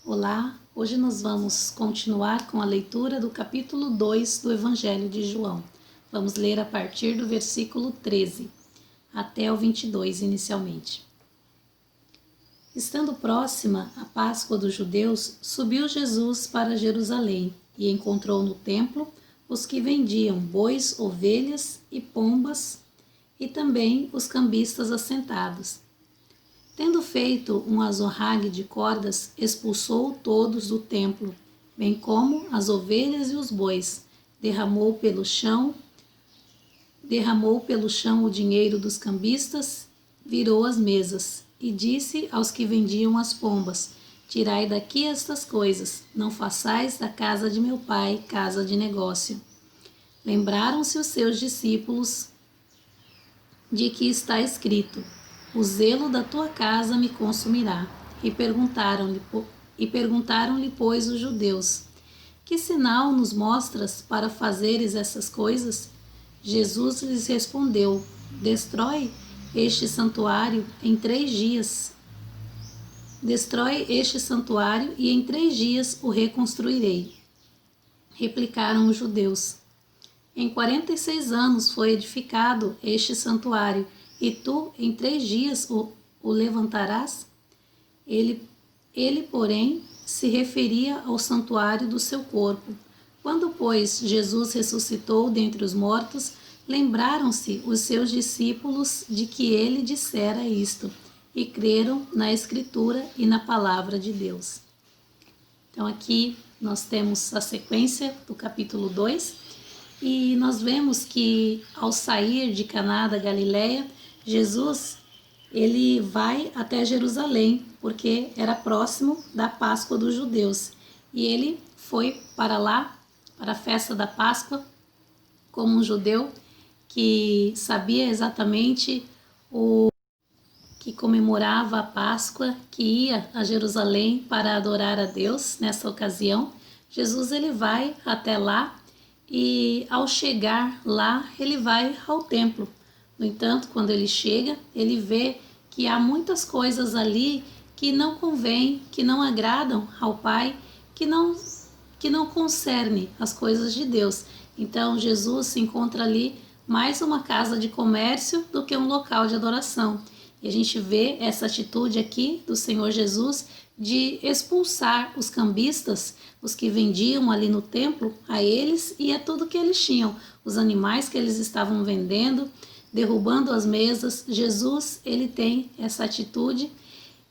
Olá, hoje nós vamos continuar com a leitura do capítulo 2 do Evangelho de João. Vamos ler a partir do versículo 13 até o 22 inicialmente. Estando próxima a Páscoa dos judeus, subiu Jesus para Jerusalém e encontrou no templo os que vendiam bois, ovelhas e pombas e também os cambistas assentados. Tendo feito um azorrague de cordas, expulsou todos do templo, bem como as ovelhas e os bois. Derramou pelo chão o dinheiro dos cambistas, virou as mesas e disse aos que vendiam as pombas: Tirai daqui estas coisas, não façais da casa de meu pai casa de negócio. Lembraram-se os seus discípulos de que está escrito: O zelo da tua casa me consumirá. E perguntaram-lhe, pois, os judeus: Que sinal nos mostras para fazeres essas coisas? Jesus lhes respondeu: Destrói este santuário em 3 dias. Destrói este santuário e em 3 dias o reconstruirei. Replicaram os judeus: Em 46 anos foi edificado este santuário, e tu em 3 dias o levantarás? Ele, porém, se referia ao santuário do seu corpo. Quando, pois, Jesus ressuscitou dentre os mortos, lembraram-se os seus discípulos de que ele dissera isto, e creram na Escritura e na palavra de Deus. Então aqui nós temos a sequência do capítulo 2, e nós vemos que ao sair de Caná da Galileia, Jesus ele vai até Jerusalém, porque era próximo da Páscoa dos judeus. E ele foi para lá, para a festa da Páscoa, como um judeu que sabia exatamente o que comemorava a Páscoa, que ia a Jerusalém para adorar a Deus nessa ocasião. Jesus ele vai até lá e ao chegar lá ele vai ao templo. No entanto, quando ele chega, ele vê que há muitas coisas ali que não convêm, que não agradam ao Pai, que não concerne as coisas de Deus. Então Jesus se encontra ali mais uma casa de comércio do que um local de adoração. E a gente vê essa atitude aqui do Senhor Jesus de expulsar os cambistas, os que vendiam ali no templo, a eles e a tudo que eles tinham, os animais que eles estavam vendendo, derrubando as mesas. Jesus, ele tem essa atitude,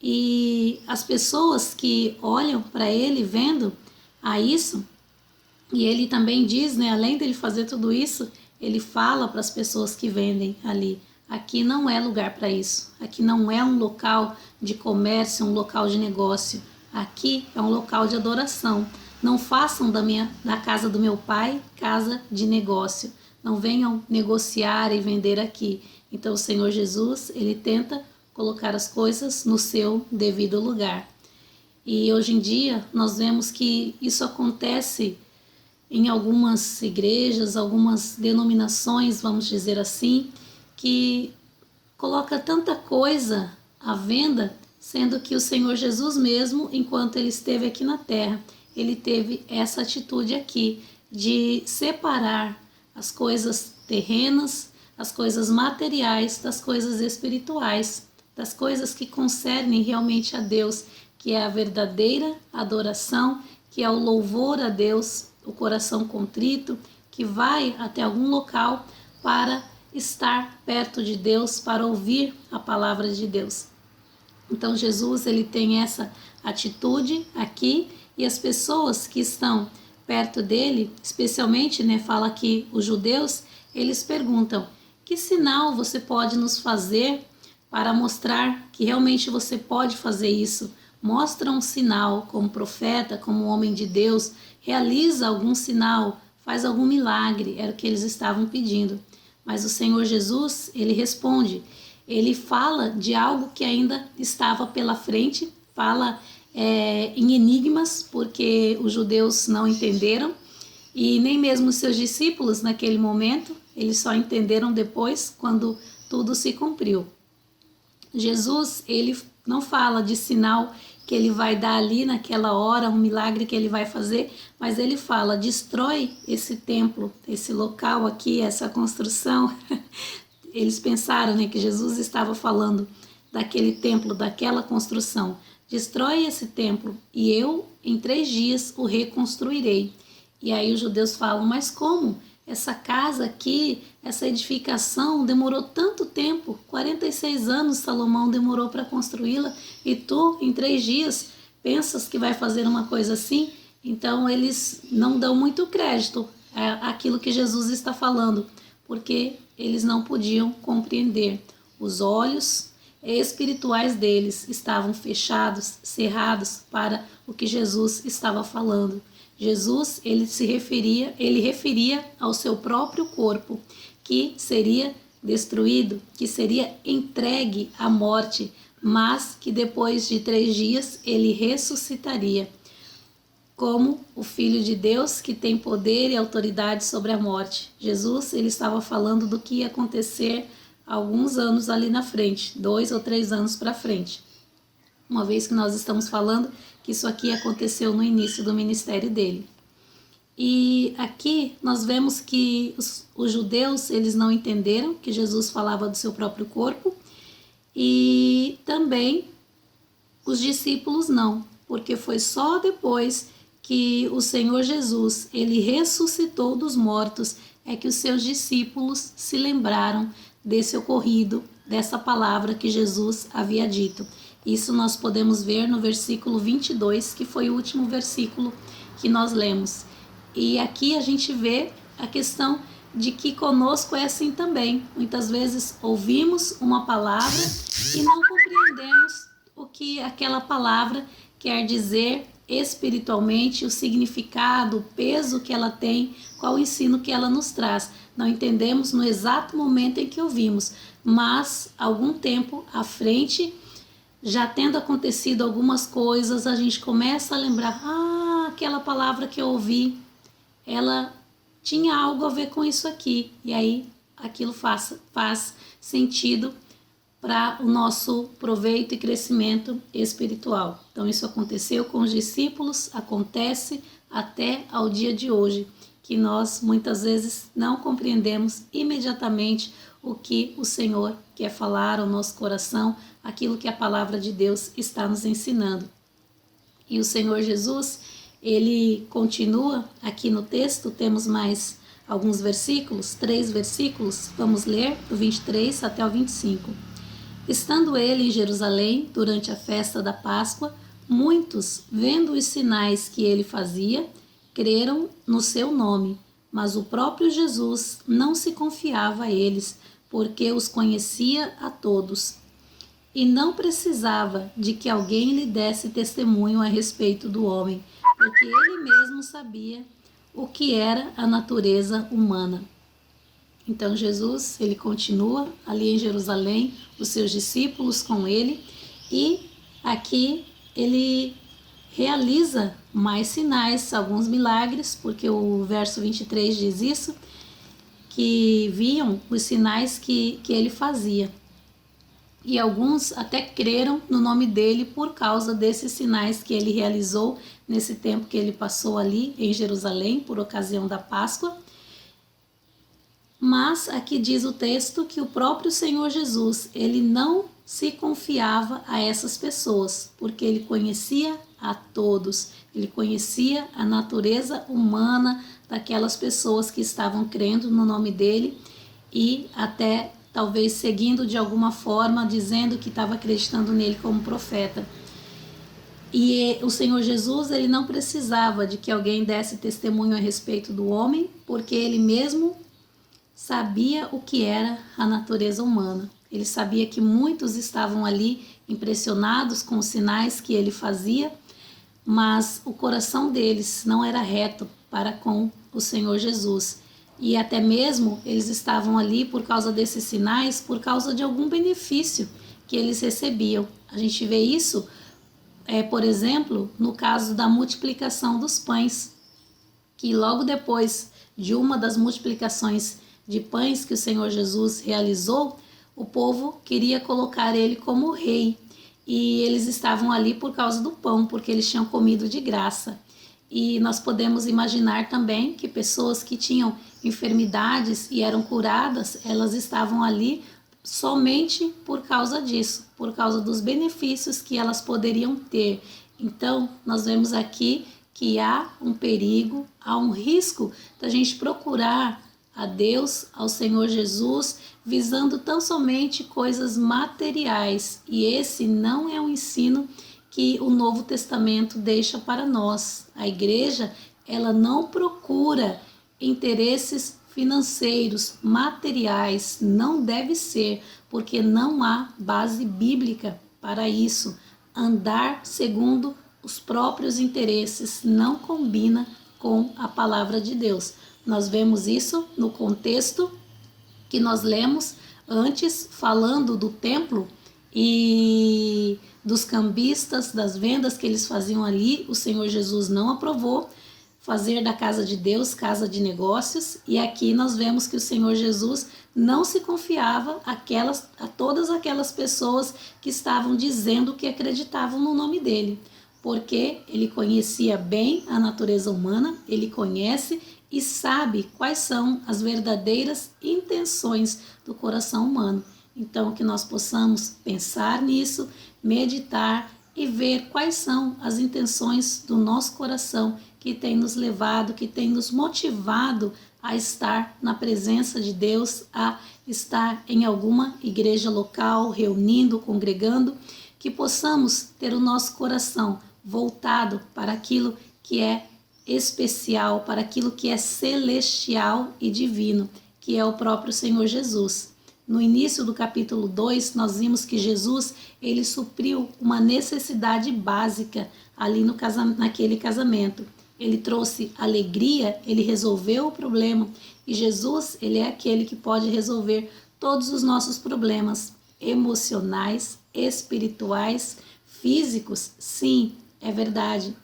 e as pessoas que olham para ele vendo a isso, e ele também diz, além dele fazer tudo isso, ele fala para as pessoas que vendem ali: aqui não é lugar para isso, aqui não é um local de comércio, um local de negócio, aqui é um local de adoração. Não façam da casa do meu pai casa de negócio, não venham negociar e vender aqui. Então o Senhor Jesus, ele tenta colocar as coisas no seu devido lugar. E hoje em dia nós vemos que isso acontece em algumas igrejas, algumas denominações, vamos dizer assim, que coloca tanta coisa à venda, sendo que o Senhor Jesus mesmo, enquanto ele esteve aqui na terra, ele teve essa atitude aqui de separar as coisas terrenas, as coisas materiais das coisas espirituais, das coisas que concernem realmente a Deus, que é a verdadeira adoração, que é o louvor a Deus, o coração contrito, que vai até algum local para estar perto de Deus, para ouvir a palavra de Deus. Então Jesus ele tem essa atitude aqui, e as pessoas que estão perto dele, especialmente, fala aqui os judeus, eles perguntam: que sinal você pode nos fazer para mostrar que realmente você pode fazer isso? Mostra um sinal como profeta, como homem de Deus, realiza algum sinal, faz algum milagre, era o que eles estavam pedindo. Mas o Senhor Jesus, ele responde, ele fala de algo que ainda estava pela frente, fala em enigmas, porque os judeus não entenderam, e nem mesmo os seus discípulos naquele momento, eles só entenderam depois, quando tudo se cumpriu. Jesus, ele não fala de sinal que ele vai dar ali naquela hora, um milagre que ele vai fazer, mas ele fala: destrói esse templo, esse local aqui, essa construção. Eles pensaram, né, que Jesus estava falando daquele templo, daquela construção. Destrói esse templo e eu em 3 dias o reconstruirei. E aí os judeus falam: mas como? Essa casa aqui, essa edificação demorou tanto tempo, 46 anos Salomão demorou para construí-la, e tu em 3 dias pensas que vai fazer uma coisa assim? Então eles não dão muito crédito àquilo que Jesus está falando, porque eles não podiam compreender. Os olhos espirituais deles estavam fechados, cerrados para o que Jesus estava falando. Jesus, ele referia ao seu próprio corpo, que seria destruído, que seria entregue à morte, mas que depois de 3 dias ele ressuscitaria, como o Filho de Deus, que tem poder e autoridade sobre a morte. Jesus, ele estava falando do que ia acontecer alguns anos ali na frente, 2 ou 3 anos para frente. Uma vez que nós estamos falando que isso aqui aconteceu no início do ministério dele. E aqui nós vemos que os judeus, eles não entenderam que Jesus falava do seu próprio corpo, e também os discípulos não, porque foi só depois que o Senhor Jesus, ele ressuscitou dos mortos, é que os seus discípulos se lembraram desse ocorrido, dessa palavra que Jesus havia dito. Isso nós podemos ver no versículo 22, que foi o último versículo que nós lemos. E aqui a gente vê a questão de que conosco é assim também. Muitas vezes ouvimos uma palavra e não compreendemos o que aquela palavra quer dizer espiritualmente, o significado, o peso que ela tem, qual o ensino que ela nos traz. Não entendemos no exato momento em que ouvimos, mas algum tempo à frente, já tendo acontecido algumas coisas, a gente começa a lembrar: aquela palavra que eu ouvi, ela tinha algo a ver com isso aqui. E aí aquilo faz sentido para o nosso proveito e crescimento espiritual. Então isso aconteceu com os discípulos, acontece até ao dia de hoje, que nós muitas vezes não compreendemos imediatamente o que o Senhor quer falar ao nosso coração, aquilo que a palavra de Deus está nos ensinando. E o Senhor Jesus, ele continua aqui no texto, temos mais alguns versículos, 3 versículos, vamos ler do 23 até o 25. Estando ele em Jerusalém durante a festa da Páscoa, muitos, vendo os sinais que ele fazia, creram no seu nome, mas o próprio Jesus não se confiava a eles, porque os conhecia a todos. E não precisava de que alguém lhe desse testemunho a respeito do homem, porque ele mesmo sabia o que era a natureza humana. Então Jesus, ele continua ali em Jerusalém, os seus discípulos com ele, e aqui ele realiza mais sinais, alguns milagres, porque o verso 23 diz isso, que viam os sinais que ele fazia. E alguns até creram no nome dele por causa desses sinais que ele realizou nesse tempo que ele passou ali em Jerusalém, por ocasião da Páscoa. Mas aqui diz o texto que o próprio Senhor Jesus, ele não se confiava a essas pessoas, porque ele conhecia a todos, ele conhecia a natureza humana daquelas pessoas que estavam crendo no nome dele e até talvez seguindo de alguma forma, dizendo que estava acreditando nele como profeta. E o Senhor Jesus, ele não precisava de que alguém desse testemunho a respeito do homem, porque ele mesmo sabia o que era a natureza humana. Ele sabia que muitos estavam ali impressionados com os sinais que ele fazia, mas o coração deles não era reto para com o Senhor Jesus. E até mesmo eles estavam ali por causa desses sinais, por causa de algum benefício que eles recebiam. A gente vê isso, por exemplo, no caso da multiplicação dos pães, que logo depois de uma das multiplicações de pães que o Senhor Jesus realizou, o povo queria colocar ele como rei. e eles estavam ali por causa do pão, porque eles tinham comido de graça. E nós podemos imaginar também que pessoas que tinham enfermidades e eram curadas, elas estavam ali somente por causa disso, por causa dos benefícios que elas poderiam ter. Então, nós vemos aqui que há um perigo, há um risco da gente procurar a Deus, ao Senhor Jesus, visando tão somente coisas materiais. E esse não é um ensino que o Novo Testamento deixa para nós. A igreja, ela não procura interesses financeiros, materiais, não deve ser, porque não há base bíblica para isso. Andar segundo os próprios interesses não combina com a palavra de Deus. Nós vemos isso no contexto que nós lemos antes, falando do templo e dos cambistas, das vendas que eles faziam ali. O Senhor Jesus não aprovou fazer da casa de Deus casa de negócios, e aqui nós vemos que o Senhor Jesus não se confiava a todas aquelas pessoas que estavam dizendo que acreditavam no nome dele, porque ele conhecia bem a natureza humana, ele conhece e sabe quais são as verdadeiras intenções do coração humano. Então, que nós possamos pensar nisso, meditar e ver quais são as intenções do nosso coração que tem nos levado, que tem nos motivado a estar na presença de Deus, a estar em alguma igreja local, reunindo, congregando, que possamos ter o nosso coração voltado para aquilo que é especial, para aquilo que é celestial e divino, que é o próprio Senhor Jesus. No início do capítulo 2, nós vimos que Jesus, ele supriu uma necessidade básica ali naquele casamento. Ele trouxe alegria, ele resolveu o problema. E Jesus, ele é aquele que pode resolver todos os nossos problemas emocionais, espirituais, físicos. Sim, é verdade.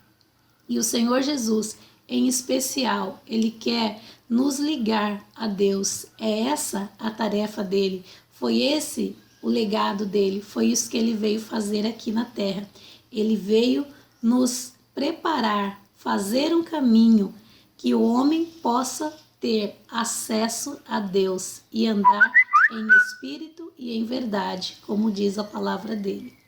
E o Senhor Jesus, em especial, ele quer nos ligar a Deus. É essa a tarefa dele. Foi esse o legado dele. Foi isso que ele veio fazer aqui na terra. Ele veio nos preparar, fazer um caminho que o homem possa ter acesso a Deus e andar em espírito e em verdade, como diz a palavra dele.